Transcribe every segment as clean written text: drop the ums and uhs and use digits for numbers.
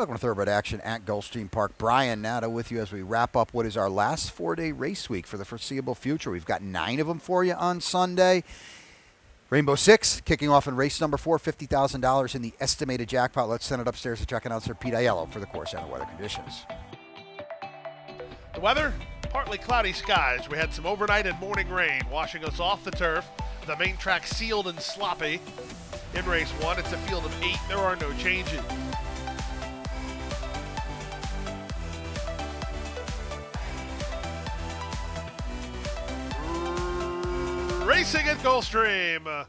Welcome to Thoroughbred action at Gulfstream Park. Brian Natta with you as we wrap up what is our last 4-day race week for the foreseeable future. We've got 9 of them for you on Sunday. Rainbow Six kicking off in race number 4, $50,000 in the estimated jackpot. Let's send it upstairs to track announcer Pete Aiello for the course and the weather conditions. The weather, partly cloudy skies. We had some overnight and morning rain washing us off the turf. The main track sealed and sloppy. In race 1, it's a field of 8. There are no changes. Racing at Gulfstream.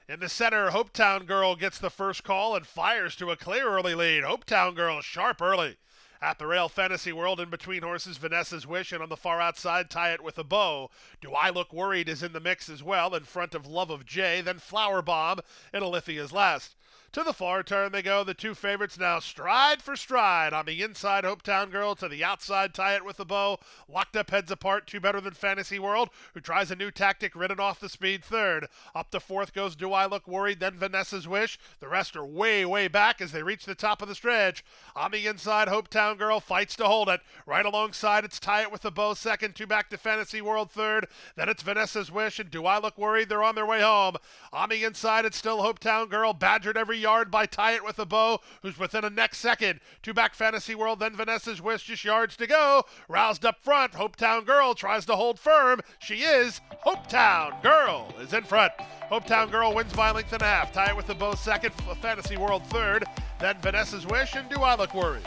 In the center, Hopetown Girl gets the first call and fires to a clear early lead. Hopetown Girl sharp early. At the rail, Fantasy World in between horses, Vanessa's Wish, and on the far outside, Tie It With a Bow. Do I Look Worried is in the mix as well, in front of Love of Jay, then Flower Bomb and Alithia's Last. To the far turn they go, the two favorites now stride for stride. On the inside, Hopetown Girl, to the outside, Tie It With a Bow. Locked up heads apart, two better than Fantasy World, who tries a new tactic, ridden off the speed third. Up to fourth goes Do I Look Worried, then Vanessa's Wish. The rest are way, way back as they reach the top of the stretch. On the inside, Hopetown Girl fights to hold it. Right alongside, it's Tie It With a Bow second, two back to Fantasy World third. Then it's Vanessa's Wish and Do I Look Worried. They're on their way home. On the inside, it's still Hopetown Girl, badgered every yard by Tie It With a Bow, who's within a neck second. Two back Fantasy World, then Vanessa's Wish, just yards to go. Roused up front, Hopetown Girl tries to hold firm. She is. Hopetown Girl is in front. Hopetown Girl wins by a length and a half. Tie It With a Bow second, Fantasy World third, then Vanessa's Wish and Do I Look Worried.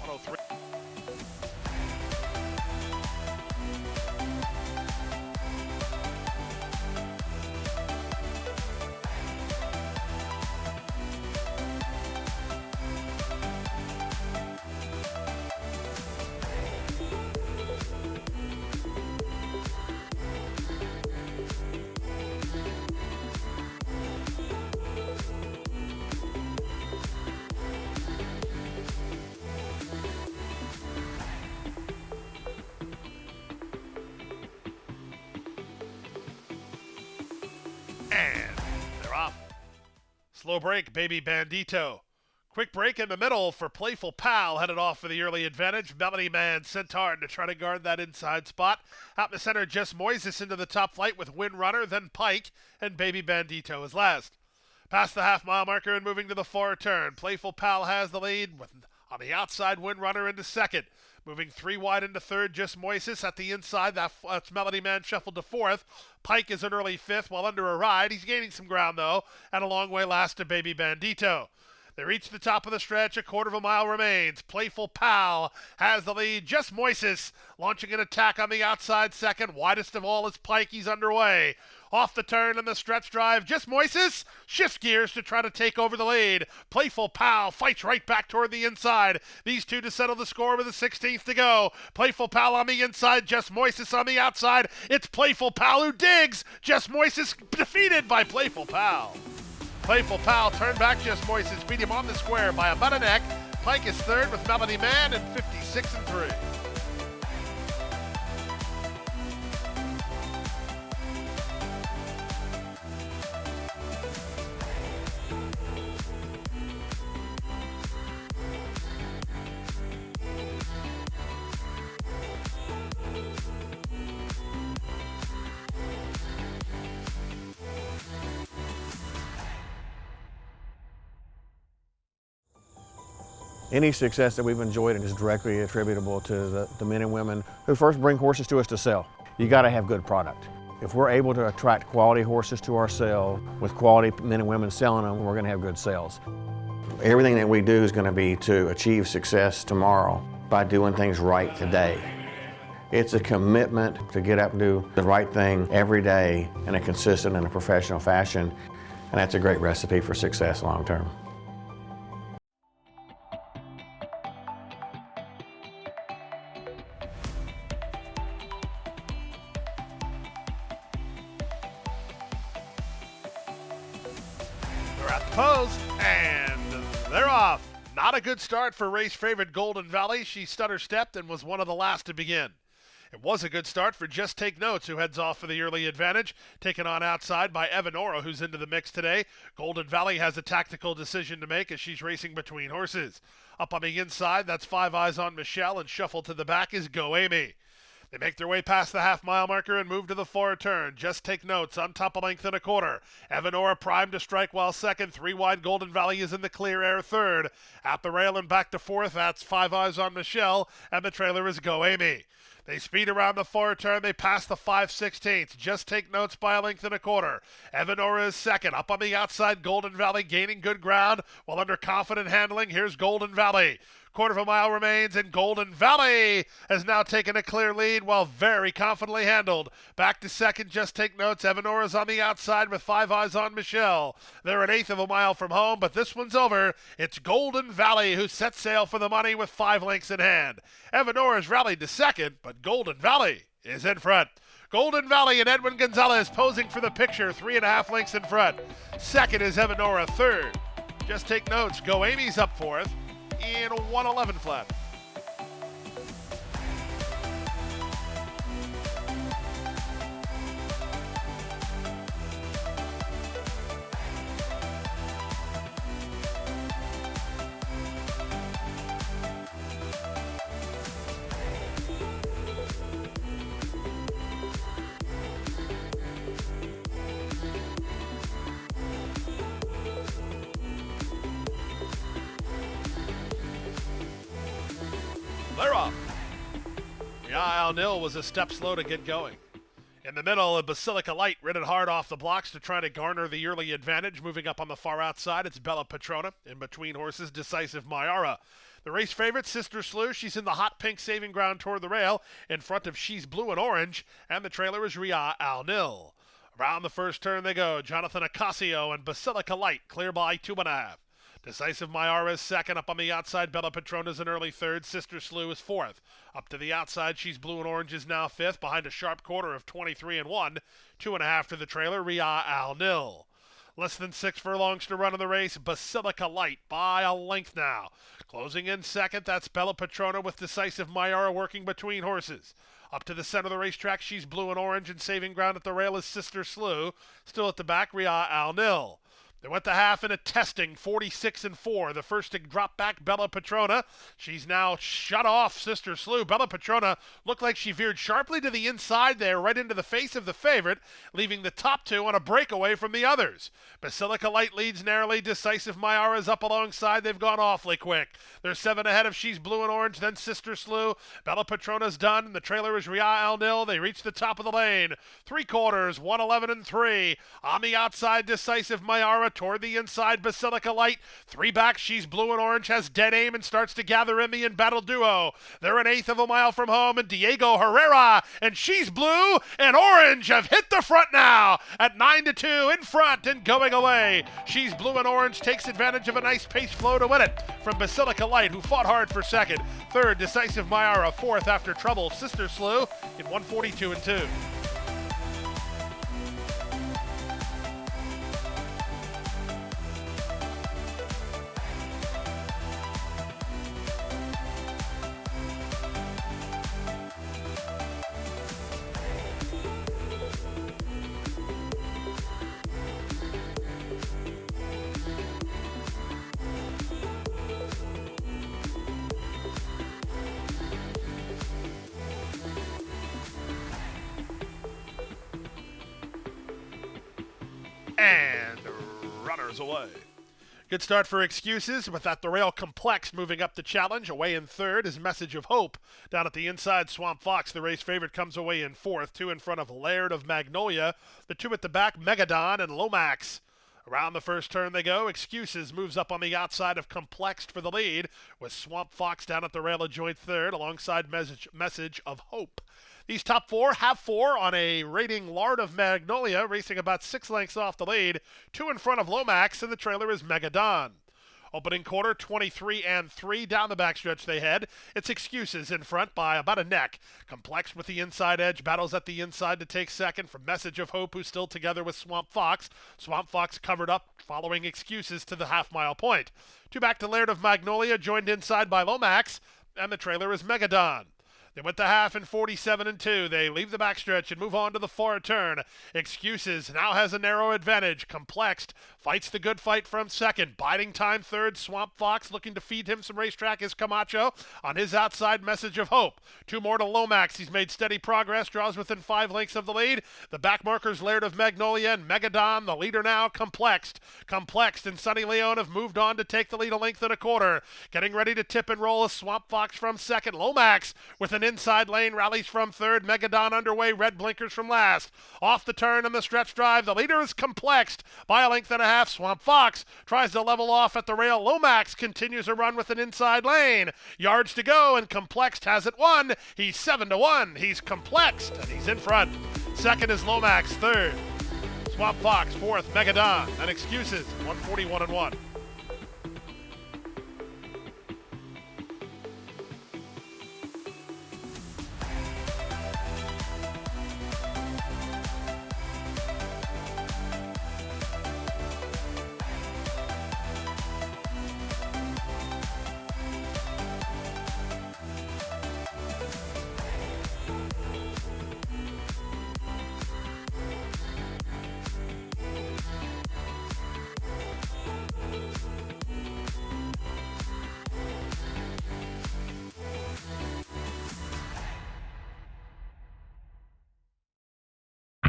103. And they're off. Slow break, Baby Bandito. Quick break in the middle for Playful Pal, headed off for the early advantage. Melody Man sent hard to try to guard that inside spot. Out in the center, Just Moises into the top flight with Windrunner, then Pike, and Baby Bandito is last. Past the half-mile marker and moving to the far turn. Playful Pal has the lead with on the outside, Windrunner into second. Moving 3 wide into third, Just Moises. At the inside, that's Melody Man shuffled to fourth. Pike is an early fifth while under a ride. He's gaining some ground, though, and a long way last to Baby Bandito. They reach the top of the stretch. A quarter of a mile remains. Playful Pal has the lead. Just Moises launching an attack on the outside second. Widest of all is Pike. He's underway. Off the turn in the stretch drive. Just Moises shifts gears to try to take over the lead. Playful Pal fights right back toward the inside. These two to settle the score with a 16th to go. Playful Pal on the inside. Just Moises on the outside. It's Playful Pal who digs. Just Moises defeated by Playful Pal. Playful Pal turned back Just Moises, beat him on the square by about a neck. Pike is third with Melody Man and 56 and 3. Any success that we've enjoyed is directly attributable to the men and women who first bring horses to us to sell. You got to have good product. If we're able to attract quality horses to our sale with quality men and women selling them, we're going to have good sales. Everything that we do is going to be to achieve success tomorrow by doing things right today. It's a commitment to get up and do the right thing every day in a consistent and a professional fashion, and that's a great recipe for success long term. They're at the post, and they're off. Not a good start for race favorite Golden Valley. She stutter-stepped and was one of the last to begin. It was a good start for Just Take Notes, who heads off for the early advantage, taken on outside by Evanora, who's into the mix today. Golden Valley has a tactical decision to make as she's racing between horses. Up on the inside, that's Five Eyes on Michelle, and shuffled to the back is Go Amy. They make their way past the half-mile marker and move to the far turn. Just Take Notes on top, a length and a quarter. Evanora primed to strike while second. Three wide, Golden Valley is in the clear air third. At the rail and back to fourth, that's Five Eyes on Michelle, and the trailer is Go Amy. They speed around the far turn. They pass the 5/16. Just Take Notes by a length and a quarter. Evanora is second. Up on the outside, Golden Valley gaining good ground while under confident handling. Here's Golden Valley. Quarter of a mile remains, and Golden Valley has now taken a clear lead while very confidently handled. Back to second, Just Take Notes. Evanora's on the outside with Five Eyes on Michelle. They're an eighth of a mile from home, but this one's over. It's Golden Valley who sets sail for the money with 5 lengths in hand. Evanora's rallied to second, but Golden Valley is in front. Golden Valley and Edwin Gonzalez posing for the picture, 3.5 lengths in front. Second is Evanora, third. Just Take Notes. Go Amy's up fourth in 1:11 flat. They're off. Al Nil was a step slow to get going. In the middle, a Basilica Light ridden hard off the blocks to try to garner the early advantage. Moving up on the far outside, it's Bella Patrona. In between horses, Decisive Mayara. The race favorite, Sister Slew, she's in the hot pink saving ground toward the rail, in front of She's Blue and Orange, and the trailer is Ria Al Nil. Around the first turn they go. Jonathan Acasio and Basilica Light clear by 2.5. Decisive Mayara is second. Up on the outside, Bella Patrona's an early third. Sister Slew is fourth. Up to the outside, She's Blue and Orange is now fifth, behind a sharp quarter of 23 and 1. 2.5 to the trailer, Ria Al Nil. Less than 6 furlongs to run in the race. Basilica Light by a length now. Closing in second, that's Bella Patrona with Decisive Mayara working between horses. Up to the center of the racetrack, She's Blue and Orange, and saving ground at the rail is Sister Slew. Still at the back, Ria Al Nil. They went the half in a testing, 46 and 4. The first to drop back, Bella Patrona. She's now shut off Sister Slew. Bella Patrona looked like she veered sharply to the inside there, right into the face of the favorite, leaving the top two on a breakaway from the others. Basilica Light leads narrowly. Decisive Mayara's up alongside. They've gone awfully quick. They're 7 ahead of She's Blue and Orange, then Sister Slew. Bella Patrona's done, and the trailer is Ria Al Nil. They reach the top of the lane. 3/4, 1:11 and 3. On the outside, Decisive Mayara. Toward the inside, Basilica Light. 3 back, She's Blue and Orange has dead aim and starts to gather in the in-battle duo. They're an eighth of a mile from home, and Diego Herrera and She's Blue and Orange have hit the front now at 9-2 in front and going away. She's Blue and Orange takes advantage of a nice pace flow to win it from Basilica Light, who fought hard for second. Third, Decisive Mayara. Fourth, after trouble, Sister Slew in 1:42 and 2. And runners away. Good start for Excuses, with At the Rail Complex moving up the challenge. Away in third is Message of Hope. Down at the inside, Swamp Fox, the race favorite, comes away in fourth. 2 in front of Laird of Magnolia. The 2 at the back, Megadon and Lomax. Around the first turn they go. Excuses moves up on the outside of Complexed for the lead, with Swamp Fox down at the rail a joint third, alongside Message of Hope. These top 4 have 4 on a rating Lard of Magnolia, racing about 6 lengths off the lead. 2 in front of Lomax, and the trailer is Megadon. Opening quarter, 23 and 3. Down the backstretch they head. It's Excuses in front by about a neck. Complexed with the inside edge, battles at the inside to take second from Message of Hope, who's still together with Swamp Fox. Swamp Fox covered up, following Excuses to the half-mile point. 2 back to Laird of Magnolia, joined inside by Lomax, and the trailer is Megadon. They went the half in 47-2. They leave the backstretch and move on to the far turn. Excuses now has a narrow advantage. Complexed fights the good fight from second. Biding time third. Swamp Fox looking to feed him some racetrack is Camacho on his outside. Message of Hope. 2 more to Lomax. He's made steady progress. Draws within 5 lengths of the lead. The back markers Laird of Magnolia and Megadon. The leader now Complexed. Complexed and Sonny Leone have moved on to take the lead a length and a quarter. Getting ready to tip and roll a Swamp Fox from second. Lomax with an inside lane rallies from third. Megadon underway. Red blinkers from last. Off the turn and the stretch drive. The leader is Complexed by a length and a half. Swamp Fox tries to level off at the rail. Lomax continues a run with an inside lane. Yards to go and Complexed has it won. He's 7-1. He's Complexed and he's in front. Second is Lomax. Third, Swamp Fox. Fourth, Megadon. And Excuses. 141-1.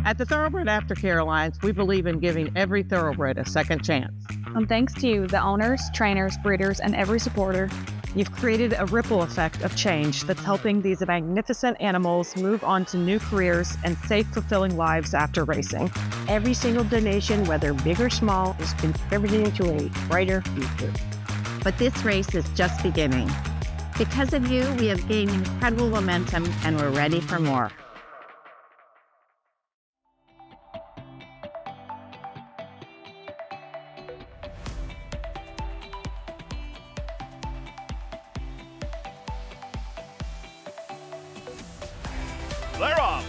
At the Thoroughbred Aftercare Alliance, we believe in giving every thoroughbred a second chance. And thanks to you, the owners, trainers, breeders, and every supporter, you've created a ripple effect of change that's helping these magnificent animals move on to new careers and safe, fulfilling lives after racing. Every single donation, whether big or small, is contributing to a brighter future. But this race is just beginning. Because of you, we have gained incredible momentum and we're ready for more. They're off.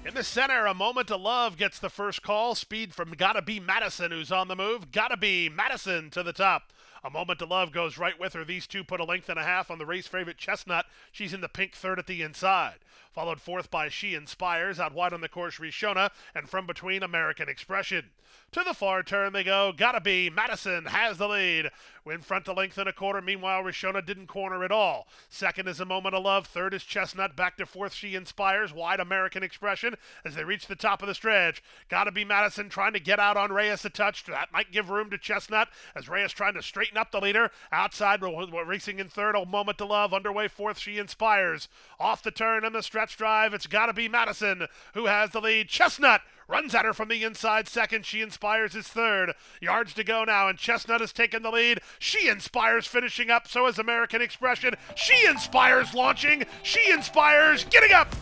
In the center, A Moment to Love gets the first call. Speed from Gotta Be Madison, who's on the move. Gotta Be Madison to the top. A Moment to Love goes right with her. These two put a length and a half on the race favorite Chestnut. She's in the pink third at the inside. Followed fourth by She Inspires. Out wide on the course, Rishona. And from between, American Expression. To the far turn they go. Gotta Be Madison has the lead. In front a length and a quarter. Meanwhile, Rishona didn't corner at all. Second is A Moment of Love. Third is Chestnut. Back to fourth, She Inspires. Wide American Expression as they reach the top of the stretch. Gotta Be Madison trying to get out on Reyes a touch. That might give room to Chestnut as Reyes trying to straighten up the leader. Outside, we're racing in third. A Moment to Love. Underway fourth, She Inspires. Off the turn and the stretch drive. It's Gotta Be Madison who has the lead. Chestnut runs at her from the inside second. She Inspires is third. Yards to go now, and Chestnut has taken the lead. She Inspires finishing up, so is American Expression. She Inspires launching. She Inspires getting up.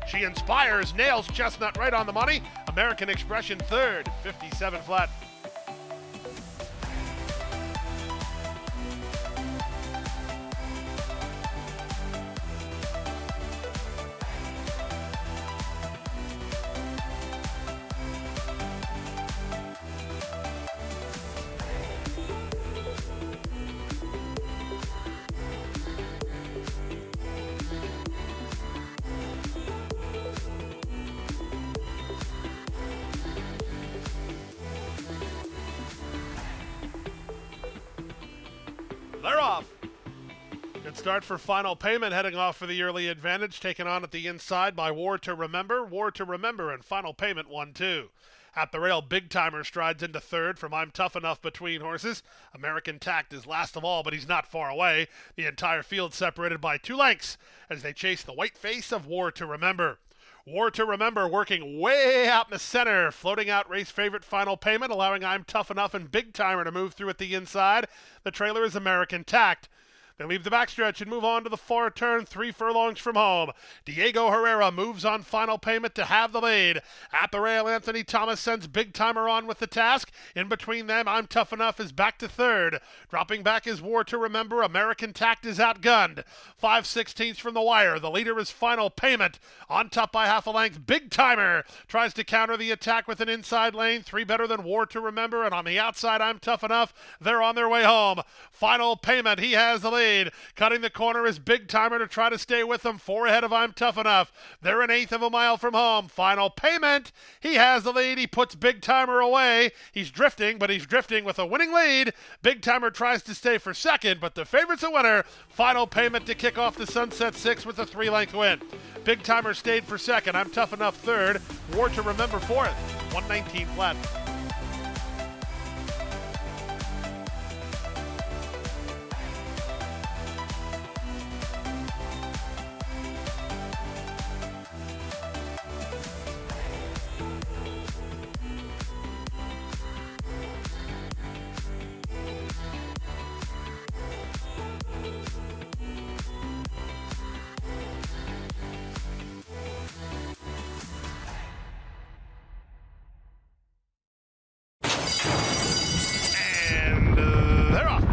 She Inspires nails Chestnut right on the money. American Expression third, 57 flat. They're off. Good start for Final Payment, heading off for the early advantage, taken on at the inside by War to Remember. War to Remember and Final Payment 1-2. At the rail, Big Timer strides into third from I'm Tough Enough between horses. American Tact is last of all, but he's not far away. The entire field separated by 2 lengths as they chase the white face of War to Remember. War to Remember working way out in the center, floating out race favorite Final Payment, allowing I'm Tough Enough and Big Timer to move through at the inside. The trailer is American Tact. They leave the backstretch and move on to the far turn, 3 furlongs from home. Diego Herrera moves on Final Payment to have the lead. At the rail, Anthony Thomas sends Big Timer on with the task. In between them, I'm Tough Enough is back to third. Dropping back is War to Remember. American Tact is outgunned. 5/16 from the wire. The leader is Final Payment. On top by half a length, Big Timer tries to counter the attack with an inside lane. 3 better than War to Remember. And on the outside, I'm Tough Enough. They're on their way home. Final Payment, he has the lead. lead. Cutting the corner is Big Timer to try to stay with them. 4 ahead of I'm Tough Enough. They're an eighth of a mile from home. Final Payment. He has the lead. He puts Big Timer away. He's drifting, but he's drifting with a winning lead. Big Timer tries to stay for second, but the favorite's a winner. Final Payment to kick off the Sunset 6 with a 3-length win. Big Timer stayed for second. I'm Tough Enough third. War to Remember fourth. 119 flat. They're off.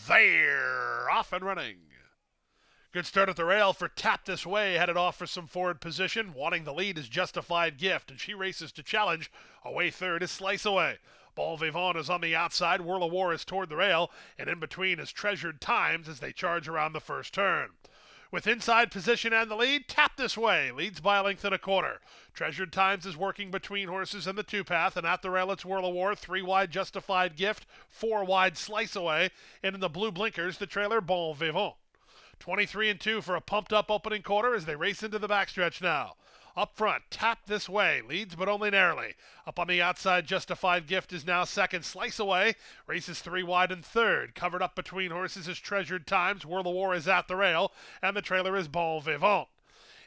They're off and running. Good start at the rail for Tap This Way, headed off for some forward position. Wanting the lead is Justified Gift, and she races to challenge. Away third is Slice Away. Bon Vivant is on the outside. Whirl of War is toward the rail, and in between is Treasured Times as they charge around the first turn. With inside position and the lead, Tap This Way leads by a length and a quarter. Treasured Times is working between horses in the two-path, and at the rail it's Whirl of War, 3 wide Justified Gift, 4 wide Slice Away, and in the blue blinkers, the trailer Bon Vivant. 23-2 for a pumped-up opening quarter as they race into the backstretch now. Up front, Tap This Way leads but only narrowly. Up on the outside, Justified Gift is now second. Slice Away races 3 wide and third. Covered up between horses is Treasured Times. Whirl of War is at the rail, and the trailer is Bon Vivant.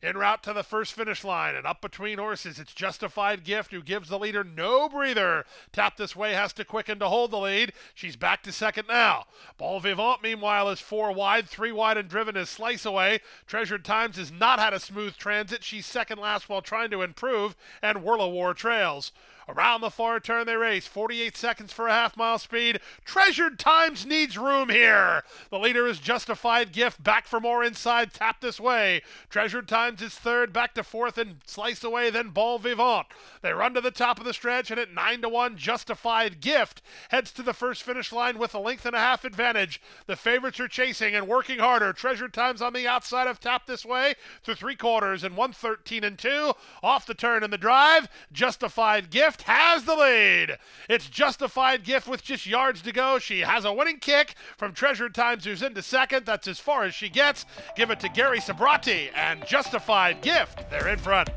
En route to the first finish line and up between horses, it's Justified Gift who gives the leader no breather. Tap This Way has to quicken to hold the lead. She's back to second now. Bon Vivant, meanwhile, is 4 wide. 3 wide and driven is Slice Away. Treasured Times has not had a smooth transit. She's second last while trying to improve, and Whirl of War trails. Around the far turn they race, 48 seconds for a half-mile speed. Treasured Times needs room here. The leader is Justified Gift, back for more inside, Tap This Way. Treasured Times is third, back to fourth, and Slice Away, then Bon Vivant. They run to the top of the stretch, and at 9-1, Justified Gift heads to the first finish line with a length and a half advantage. The favorites are chasing and working harder. Treasured Times on the outside of Tap This Way through 3/4 and 1:13-2. Off the turn in the drive, Justified Gift has the lead. It's Justified Gift with just yards to go. She has a winning kick from Treasured Times, who's into second. That's as far as she gets. Give it to Gary Sabrati and Justified Gift. They're in front.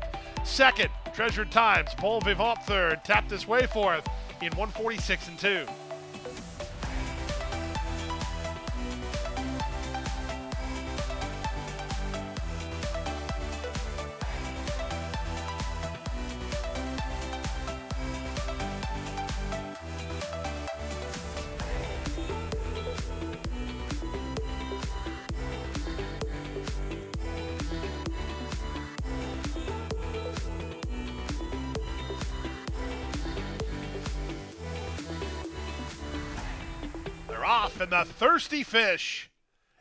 Second, Treasured Times. Bon Vivant third. Tap This Way fourth in 1:46-2. Off, and the Thirsty Fish.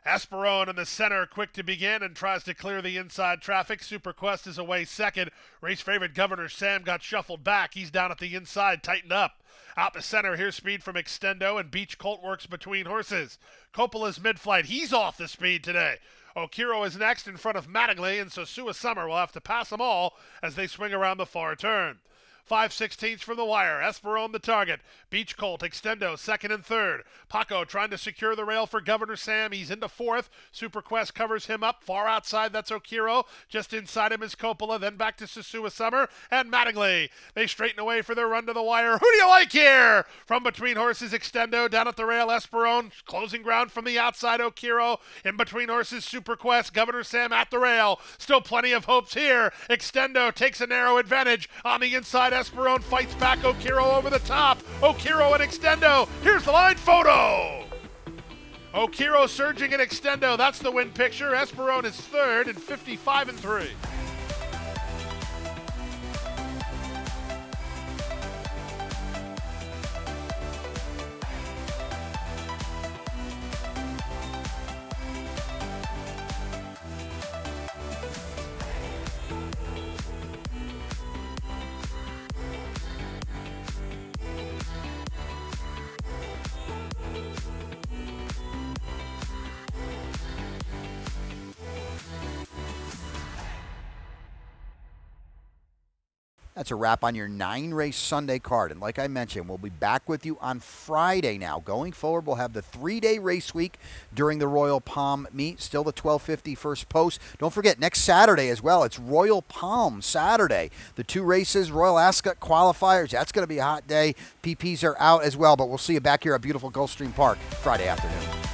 Esperone in the center, quick to begin and tries to clear the inside traffic. Super Quest is away second. Race favorite Governor Sam got shuffled back. He's down at the inside, tightened up. Out the center, here's speed from Extendo, and Beach Colt works between horses. Coppola's mid-flight. He's off the speed today. Okiro is next in front of Mattingly, and Sosua Summer will have to pass them all as they swing around the far turn. 5/16 from the wire. Esperone the target. Beach Colt, Extendo, second and third. Paco trying to secure the rail for Governor Sam. He's into fourth. Super Quest covers him up. Far outside, that's Okiro. Just inside him is Coppola. Then back to Sasua Summer and Mattingly. They straighten away for their run to the wire. Who do you like here? From between horses, Extendo. Down at the rail, Esperone. Closing ground from the outside, Okiro. In between horses, Super Quest. Governor Sam at the rail. Still plenty of hopes here. Extendo takes a narrow advantage. On the inside, Esperone fights back. Okiro over the top. Okiro and Extendo. Here's the line photo. Okiro surging at Extendo. That's the win picture. Esperone is third and 55-3. That's a wrap on your 9-race Sunday card. And like I mentioned, we'll be back with you on Friday now. Going forward, we'll have the 3-day race week during the Royal Palm meet. Still the 1250 first post. Don't forget, next Saturday as well, it's Royal Palm Saturday. The 2 races, Royal Ascot qualifiers. That's going to be a hot day. PPs are out as well, but we'll see you back here at beautiful Gulfstream Park Friday afternoon.